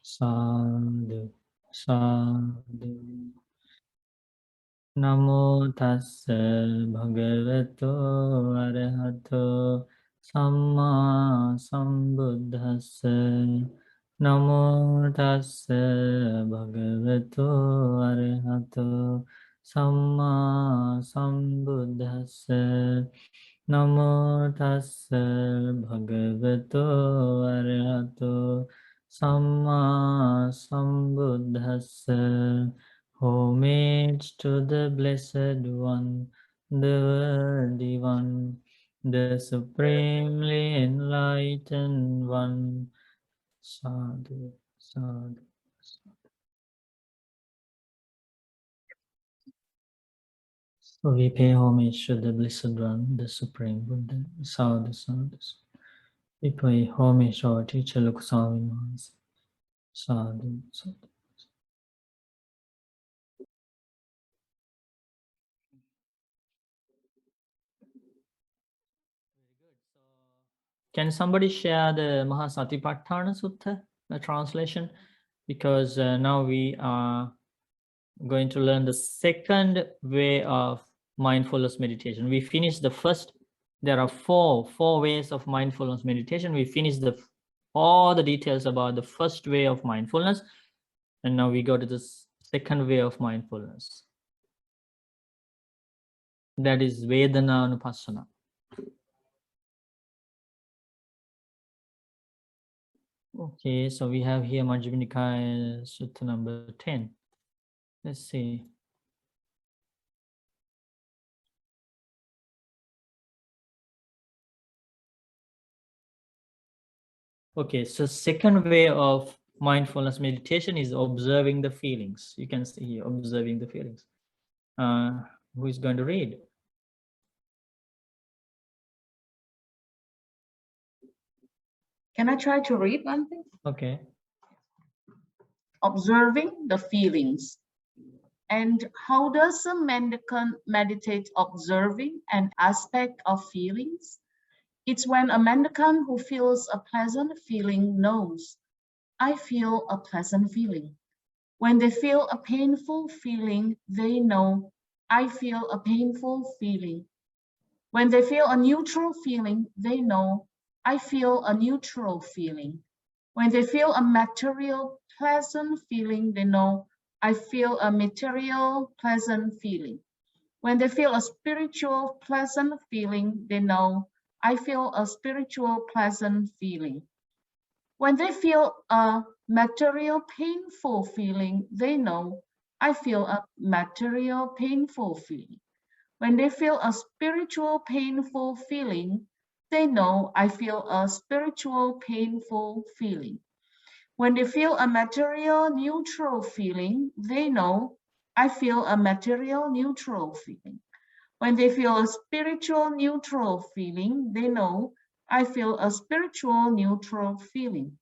sadhu, sadhu. Namo tassa bhagavato arahato samma sambuddhassa. Namo tassa bhagavato arahato samma sambuddhassa. Namo tassa bhagavato arahato samma sambuddhassa. Homage to the Blessed One, the Worthy One, the Supremely Enlightened One. Sadhu, sadhu. So we pay homage to the Blessed One, the Supreme Buddha. Sadhu, sadhu. We pay homage to our teacher, Lokusami Maharaj. Sadhu, sadhu. Can somebody share the Mahasatipatthana Sutta, the translation? Because now we are going to learn the second way of mindfulness meditation. We finished the first. There are four ways of mindfulness meditation. We finished all the details about the first way of mindfulness, and now we go to the second way of mindfulness. That is Vedana Anupassana. Okay, so we have here Majjhima Nikaya Sutta number 10. Let's see. Okay, so second way of mindfulness meditation is observing the feelings. You can see here, observing the feelings. Who is going to read? Can I try to read one thing? Okay. Observing the feelings. And how does a mendicant meditate observing an aspect of feelings? It's when a mendicant who feels a pleasant feeling knows, I feel a pleasant feeling. When they feel a painful feeling, they know, I feel a painful feeling. When they feel a neutral feeling, they know, I feel a neutral feeling. When they feel a material pleasant feeling, they know, I feel a material pleasant feeling. When they feel a spiritual pleasant feeling, they know, I feel a spiritual pleasant feeling. When they feel a material painful feeling, they know, I feel a material painful feeling. When they feel a spiritual painful feeling, they know, I feel a spiritual painful feeling. When they feel a material neutral feeling, they know, I feel a material neutral feeling. When they feel a spiritual neutral feeling, they know, I feel a spiritual neutral feeling.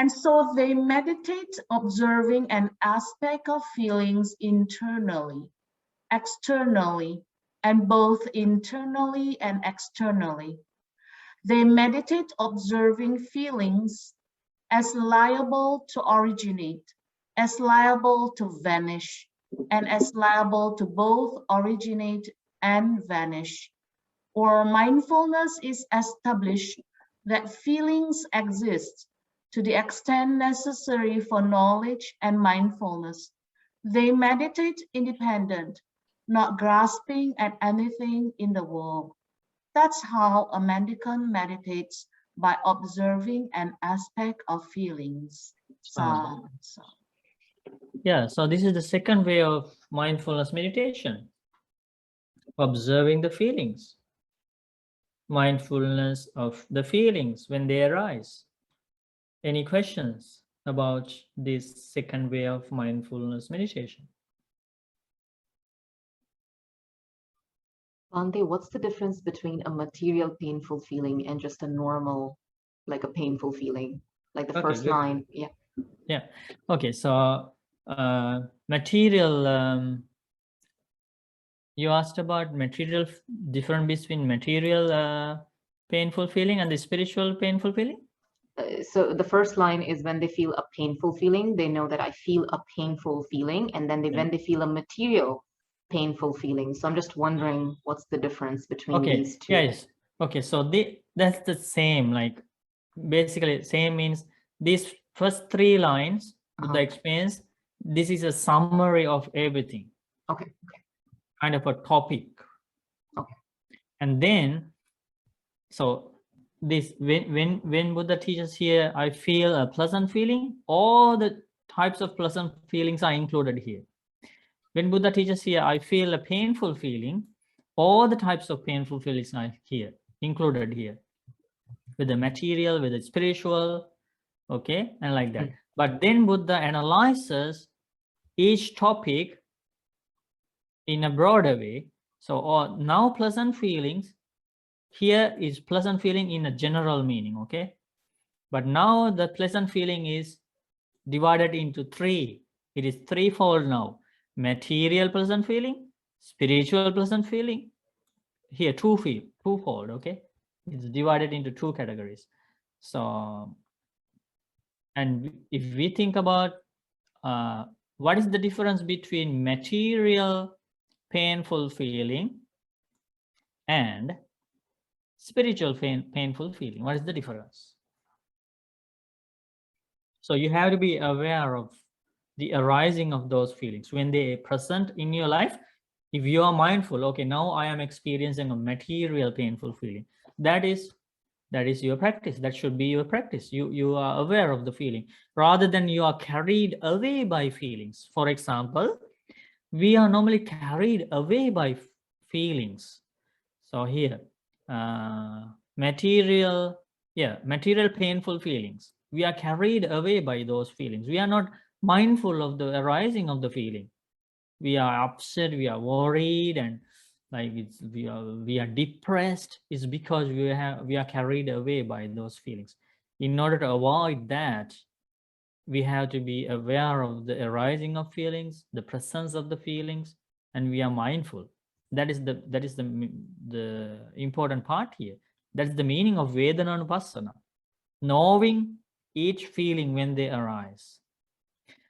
And so they meditate observing an aspect of feelings internally, externally, and both internally and externally. They meditate observing feelings as liable to originate, as liable to vanish, and as liable to both originate and vanish. Or mindfulness is established that feelings exist to the extent necessary for knowledge and mindfulness. They meditate independent, not grasping at anything in the world. That's how a mendicant meditates, by observing an aspect of feelings. Yeah, so this is the second way of mindfulness meditation, observing the feelings, mindfulness of the feelings when they arise. Any questions about this second way of mindfulness meditation? Bhante, what's the difference between a material painful feeling and just a normal, like a painful feeling? Like the first line, yeah. Yeah, okay, so material, you asked about material, difference between material painful feeling and the spiritual painful feeling? so the first line is when they feel a painful feeling, they know that I feel a painful feeling, and then when they feel a material painful feeling. So I'm just wondering what's the difference between these two. Yes. Okay, so that's the same, like basically same means these first 3 lines Buddha explains this is a summary of everything. Okay. Kind of a topic. Okay. And then so this when Buddha teaches here, I feel a pleasant feeling, all the types of pleasant feelings are included here. When Buddha teaches here, I feel a painful feeling, all the types of painful feelings are here, included here, with the material, with the spiritual, okay, and like that. But then Buddha analyzes each topic in a broader way. So now pleasant feelings, here is pleasant feeling in a general meaning, okay? But now the pleasant feeling is divided into 3. It is threefold now. Material pleasant feeling, spiritual pleasant feeling. Here, twofold, okay? It's divided into 2 categories. So, and if we think about what is the difference between material painful feeling and spiritual painful feeling, what is the difference? So you have to be aware of the arising of those feelings when they present in your life. If you are mindful, okay, now I am experiencing a material painful feeling, that is your practice. That should be your practice. You are aware of the feeling rather than you are carried away by feelings. For example, we are normally carried away by feelings. So here, material painful feelings, we are carried away by those feelings. We are not mindful of the arising of the feeling. We are upset, we are worried, and like we are depressed. Is because we are carried away by those feelings. In order to avoid that, we have to be aware of the arising of feelings, the presence of the feelings, and we are mindful. That is the important part here. That's the meaning of Vedananupassana, knowing each feeling when they arise.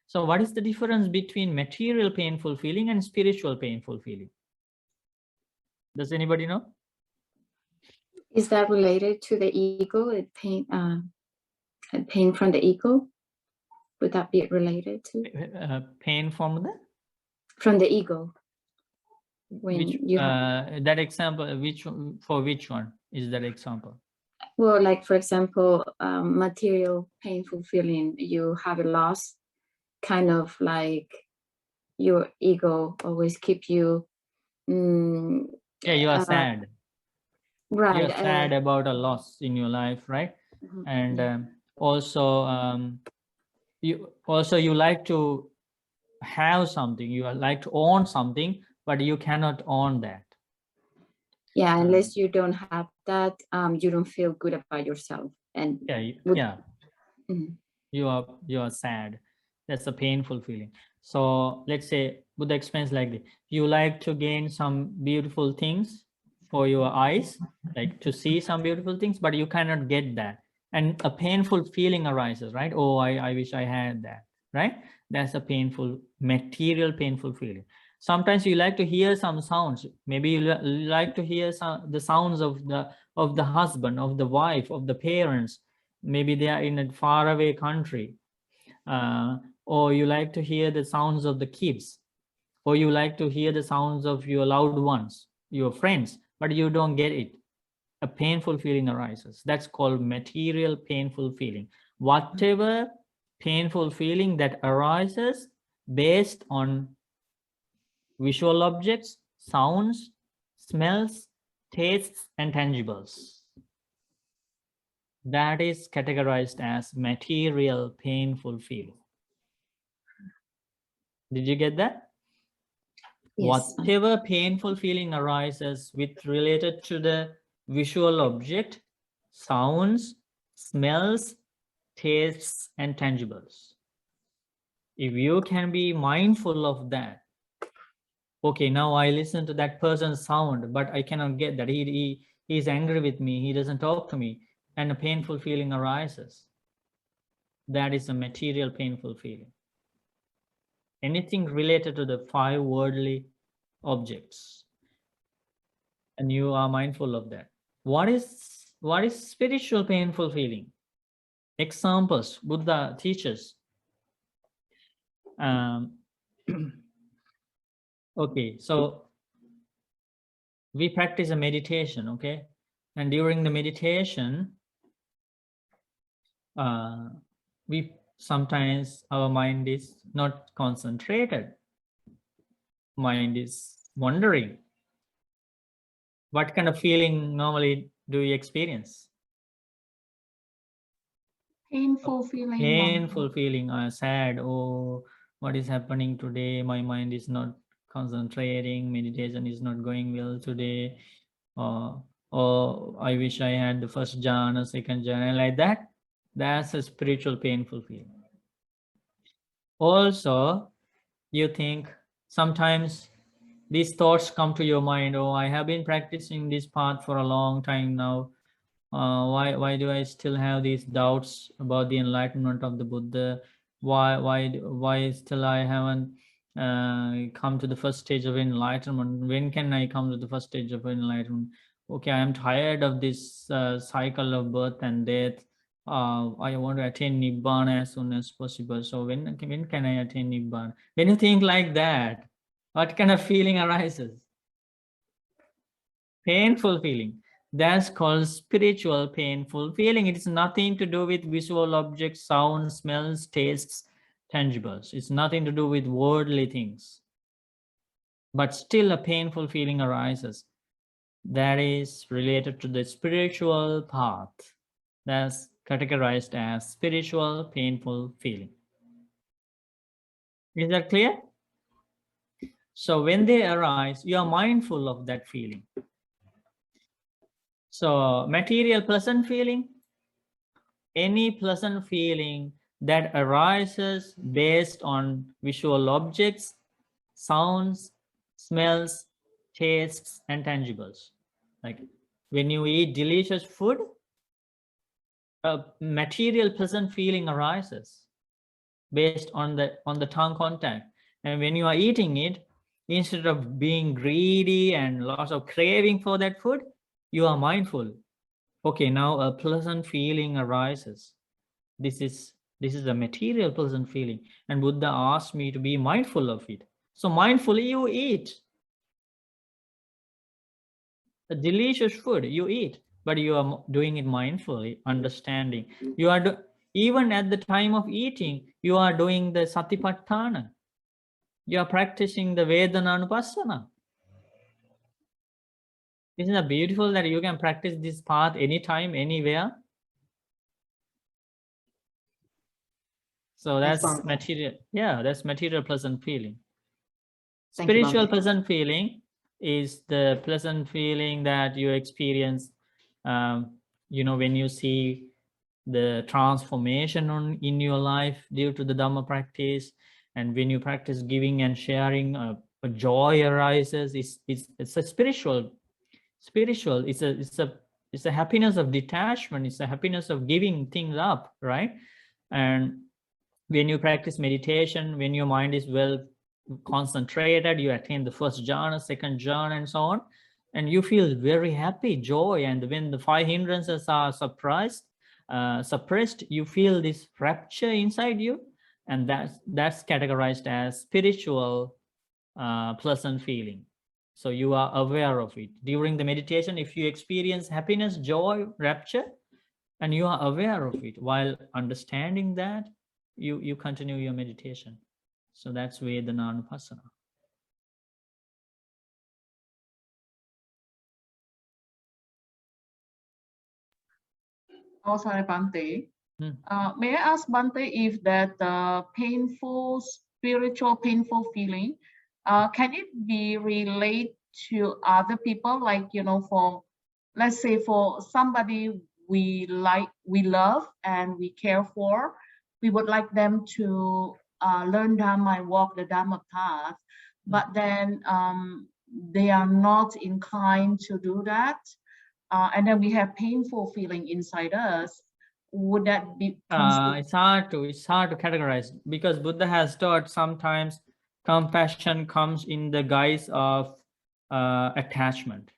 So what is the difference between material painful feeling and spiritual painful feeling? Does anybody know? Is that related to the ego? Pain from the ego? Would that be related to? Pain from the ego. When which, you that example, which one is that example? Well, like for example, material painful feeling, you have a loss, kind of like your ego always keep you. You are sad. Right. You're sad about a loss in your life, right? And also you like to have something, you like to own something, but you cannot own that. Yeah, unless you don't have that, you don't feel good about yourself. And you are sad. That's a painful feeling. So let's say Buddha explains like this: you like to gain some beautiful things for your eyes, like to see some beautiful things, but you cannot get that, and a painful feeling arises, right? Oh, I wish I had that, right? That's a painful, material painful feeling. Sometimes you like to hear some sounds. Maybe you like to hear the sounds of the husband, of the wife, of the parents. Maybe they are in a faraway country, or you like to hear the sounds of the kids, or you like to hear the sounds of your loved ones, your friends, but you don't get it. A painful feeling arises. That's called material painful feeling. Whatever painful feeling that arises based on visual objects, sounds, smells, tastes, and tangibles, that is categorized as material painful feeling. Did you get that? Yes. Whatever painful feeling arises with related to the visual object, sounds, smells, tastes, and tangibles. If you can be mindful of that, okay, now I listen to that person's sound, but I cannot get that. He's angry with me. He doesn't talk to me. And a painful feeling arises. that is a material painful feeling. Anything related to the 5 worldly objects, and you are mindful of that. What is spiritual painful feeling? Examples Buddha teaches. Okay, so we practice a meditation, okay, and during the meditation we sometimes our mind is not concentrated, mind is wandering. What kind of feeling normally do you experience? Painful feeling. Painful feeling, sad. Oh, what is happening today? My mind is not concentrating, meditation is not going well today. Or I wish I had the first jhana, second jhana, like that. That's a spiritual painful feeling. Also, you think sometimes these thoughts come to your mind. Oh, I have been practicing this path for a long time now. Why do I still have these doubts about the enlightenment of the Buddha? Why still I haven't come to the first stage of enlightenment? When can I come to the first stage of enlightenment? Okay, I am tired of this cycle of birth and death. I want to attain Nibbana as soon as possible. So when can I attain Nibbana? When you think like that, what kind of feeling arises? Painful feeling. That's called spiritual painful feeling. It's nothing to do with visual objects, sounds, smells, tastes, tangibles. It's nothing to do with worldly things. But still a painful feeling arises. That is related to the spiritual path. That's categorized as spiritual painful feeling. Is that clear? So when they arise, you are mindful of that feeling. So material pleasant feeling, any pleasant feeling that arises based on visual objects, sounds, smells, tastes, and tangibles. Like when you eat delicious food, a material pleasant feeling arises based on the tongue contact. And when you are eating it, instead of being greedy and lots of craving for that food, you are mindful. Okay, now a pleasant feeling arises. This is a material pleasant feeling, and Buddha asked me to be mindful of it. So mindfully you eat a delicious food, you eat, but you are doing it mindfully, understanding. You are even at the time of eating, you are doing the satipatthana. You are practicing the Vedananupassana. Isn't it beautiful that you can practice this path anytime, anywhere? So that's material. Yeah, that's material pleasant feeling. Spiritual pleasant feeling is the pleasant feeling that you experience, when you see the transformation in your life due to the Dhamma practice, and when you practice giving and sharing, a joy arises. It's a spiritual. It's a happiness of detachment. It's a happiness of giving things up, right? And when you practice meditation, when your mind is well concentrated, you attain the first jhana, second jhana, and so on, and you feel very happy, joy. And when the 5 hindrances are suppressed, you feel this rapture inside you, and that's categorized as spiritual pleasant feeling. So you are aware of it during the meditation. If you experience happiness, joy, rapture, and you are aware of it while understanding that, you continue your meditation. So that's Vedananupassana. Oh, sorry, Bhante. May I ask Bhante if that spiritual painful feeling, can it be related to other people? Like, let's say for somebody we love and we care for, we would like them to learn Dhamma and walk the Dhamma path, but then they are not inclined to do that. And then we have painful feeling inside us. would that be It's hard to categorize, because Buddha has taught sometimes compassion comes in the guise of attachment.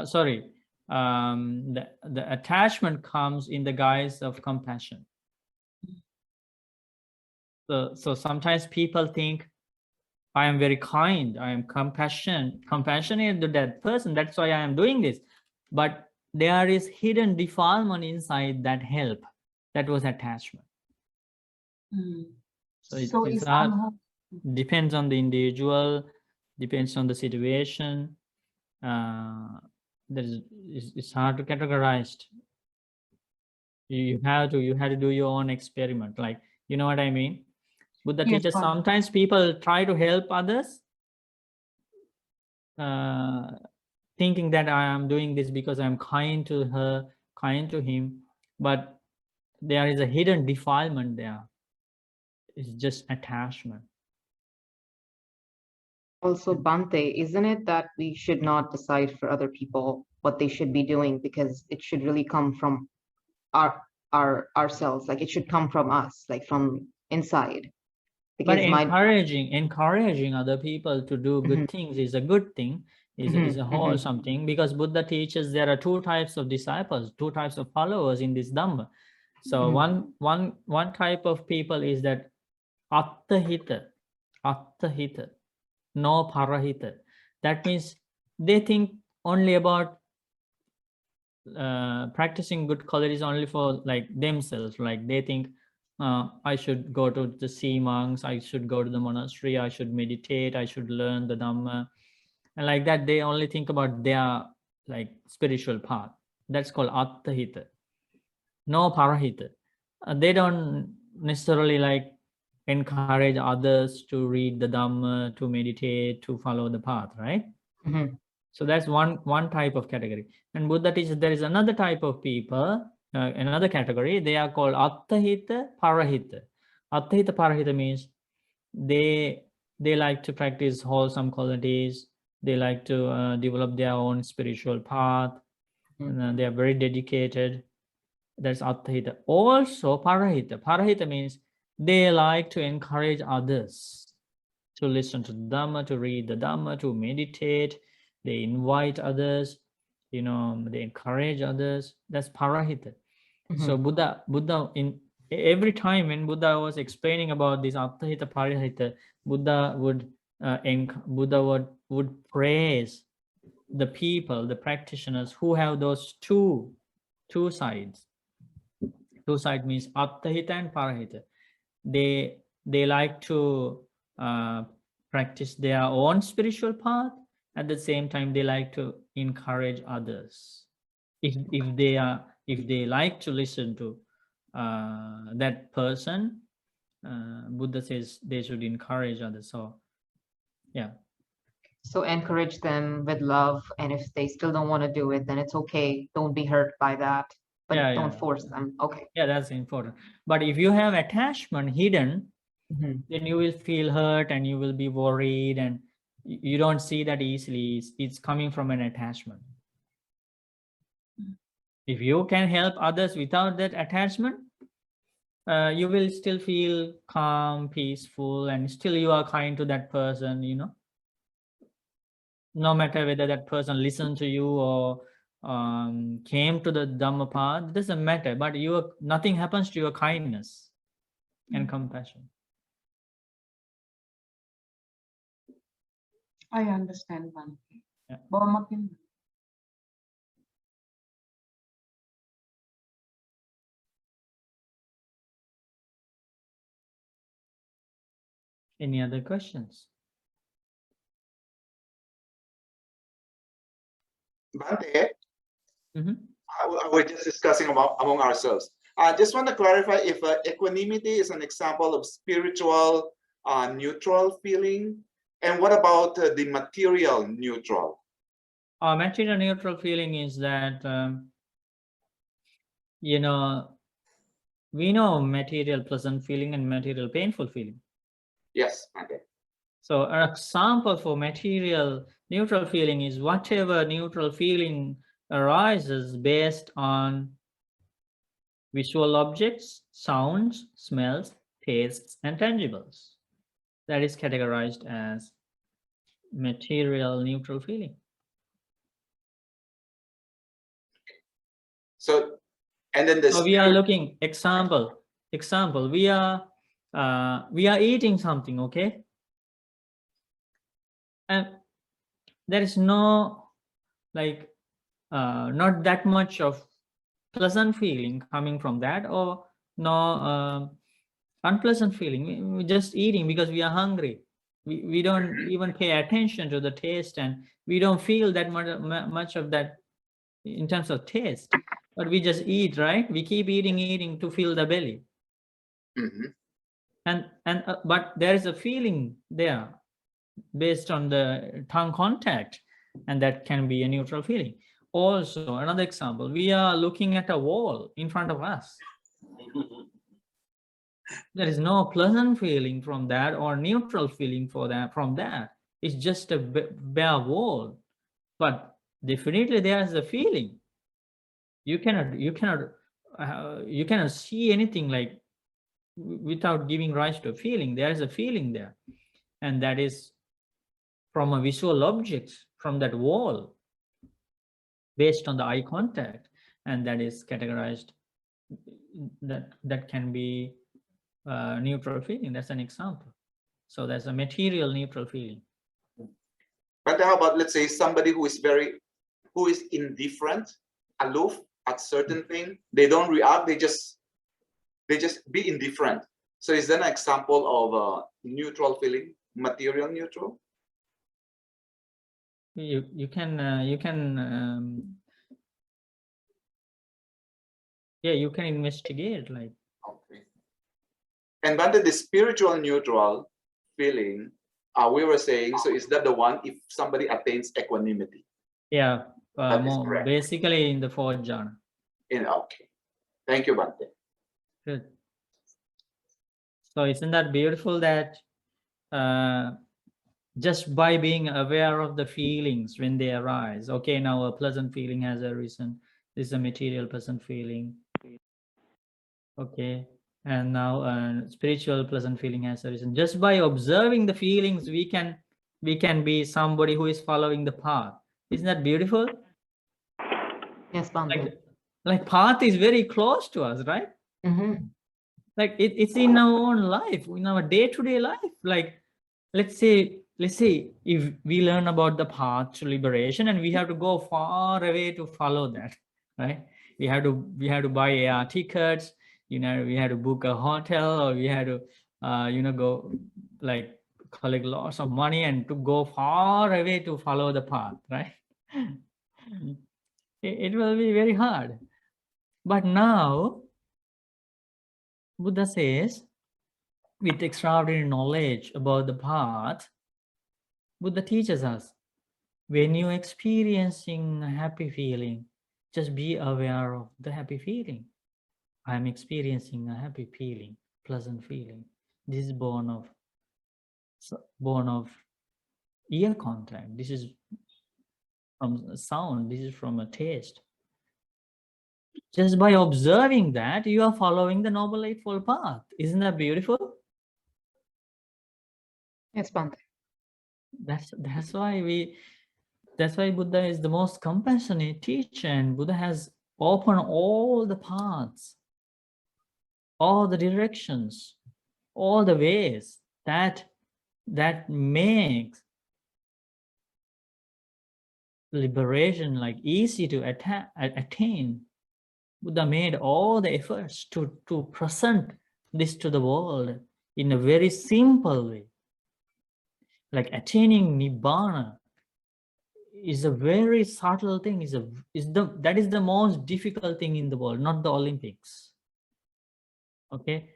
Sorry, the attachment comes in the guise of compassion. So sometimes people think, I am very kind, I am compassionate to that person, that's why I am doing this. But there is hidden defilement inside that help. That was attachment. So it's not, depends on the individual, depends on the situation. It's hard to categorize. You have to do your own experiment. Like, you know what I mean? Buddha Yes, teaches, Bhante. sometimes people try to help others, thinking that I am doing this because I'm kind to her, kind to him, but there is a hidden defilement there. It's just attachment. Also, Bante, isn't it that we should not decide for other people what they should be doing, because it should really come from ourselves, like it should come from us, like from inside? But Because encouraging other people to do good things is a good thing, is a wholesome thing, because Buddha teaches there are two types of disciples, two types of followers in this Dhamma. So one type of people is that attahita, no parahita. That means they think only about practicing good qualities only for like themselves. Like they think, I should go to the sea monks, I should go to the monastery, I should meditate, I should learn the Dhamma, and like that they only think about their like spiritual path. That's called attahita, no parahita. They don't necessarily like encourage others to read the Dhamma, to meditate, to follow the path, right? So that's one type of category. And Buddha teaches there is another type of people, another category. They are called attahita, parahita. Attahita, parahita means they like to practice wholesome qualities. They like to develop their own spiritual path, and they are very dedicated. That's attahita. Also parahita. Parahita means they like to encourage others to listen to the Dhamma, to read the Dhamma, to meditate. They invite others, they encourage others. That's parahita. So Buddha in every time when Buddha was explaining about this attahita, parahita, Buddha would praise the people, the practitioners who have those two sides. Two sides means attahita and parahita. They like to practice their own spiritual path. At the same time, they like to encourage others. If they like to listen to that person, Buddha says they should encourage others. So yeah. So encourage them with love, and if they still don't want to do it, then it's okay. Don't be hurt by that, but don't force them. Okay. Yeah, that's important. But if you have attachment hidden, then you will feel hurt and you will be worried, and you don't see that easily. It's coming from an attachment. If you can help others without that attachment, you will still feel calm, peaceful, and still you are kind to that person, no matter whether that person listened to you or came to the Dhamma path, it doesn't matter, but nothing happens to your kindness and compassion. I understand, Bhante. Yeah. Bawa makin. Any other questions? Bhante, Mm-hmm. we're just discussing among ourselves. I just want to clarify if equanimity is an example of spiritual neutral feeling, and what about the material neutral? Material neutral feeling is that, we know material pleasant feeling and material painful feeling. Yes, okay. So an example for material neutral feeling is whatever neutral feeling arises based on visual objects, sounds, smells, tastes, and tangibles. That is categorized as material neutral feeling. So, and then the So we are looking example. We are eating something, okay, and there is no like not that much of pleasant feeling coming from that, or no unpleasant feeling. We're just eating because we are hungry. We don't even pay attention to the taste, and we don't feel that much of that in terms of taste, but we just eat, right? We keep eating to fill the belly. Mhm. And but there is a feeling there based on the tongue contact, and that can be a neutral feeling. Also, another example, we are looking at a wall in front of us. There is no pleasant feeling from that or neutral feeling from that. It's just a bare wall, but definitely there is a feeling. You cannot see anything like without giving rise to a feeling. There is a feeling there, and that is from a visual object, from that wall, based on the eye contact, and that is categorized, that can be neutral feeling. That's an example. So that's a material neutral feeling. But how about, let's say, somebody who is indifferent, aloof at certain thing, they don't react, they just be indifferent. So is that an example of a neutral feeling, material neutral? You can yeah, you can investigate, like. Okay. And then the spiritual neutral feeling, we were saying, so is that the one if somebody attains equanimity? Yeah, That is more correct. basically in the fourth jhana. Okay. Thank you, Bhante. Good. So isn't that beautiful that just by being aware of the feelings when they arise, okay, now a pleasant feeling has arisen, this is a material pleasant feeling, okay, and now a spiritual pleasant feeling has arisen. Just by observing the feelings, we can be somebody who is following the path. Isn't that beautiful? Yes, Bhante. Like path is very close to us, right? Mm-hmm. Like it's in our own life, in our day-to-day life. Like let's say if we learn about the path to liberation, and we have to go far away to follow that, right? We have to buy air tickets, we have to book a hotel, or we have to go like collect lots of money and to go far away to follow the path, right? It will be very hard. But now Buddha says, with extraordinary knowledge about the path, Buddha teaches us, when you're experiencing a happy feeling, just be aware of the happy feeling. I'm experiencing a happy feeling, pleasant feeling. This is born of ear contact. This is from a sound. This is from a taste. Just by observing that, you are following the Noble Eightfold Path. Isn't that beautiful? Yes, Bhante. That's why Buddha is the most compassionate teacher, and Buddha has opened all the paths, all the directions, all the ways that makes liberation like easy to attain. Buddha made all the efforts to present this to the world in a very simple way. Like attaining Nibbana is a very subtle thing, that is the most difficult thing in the world, not the Olympics. Okay,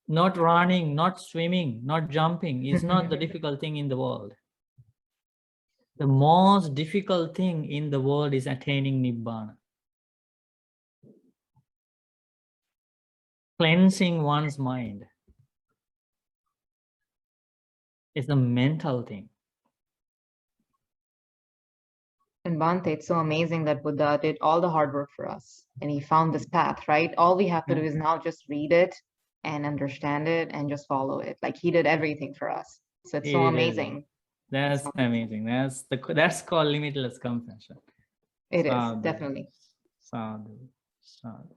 not running, not swimming, not jumping is not the difficult thing in the world. The most difficult thing in the world is attaining Nibbana. Cleansing one's mind. It's a mental thing. And Bhante, it's so amazing that Buddha did all the hard work for us and he found this path, right? All we have to do is now just read it and understand it and just follow it. Like he did everything for us. So it's so Really. amazing. That's amazing. That's called limitless compassion. It is, Sadhu, definitely. Sadhu, sadhu.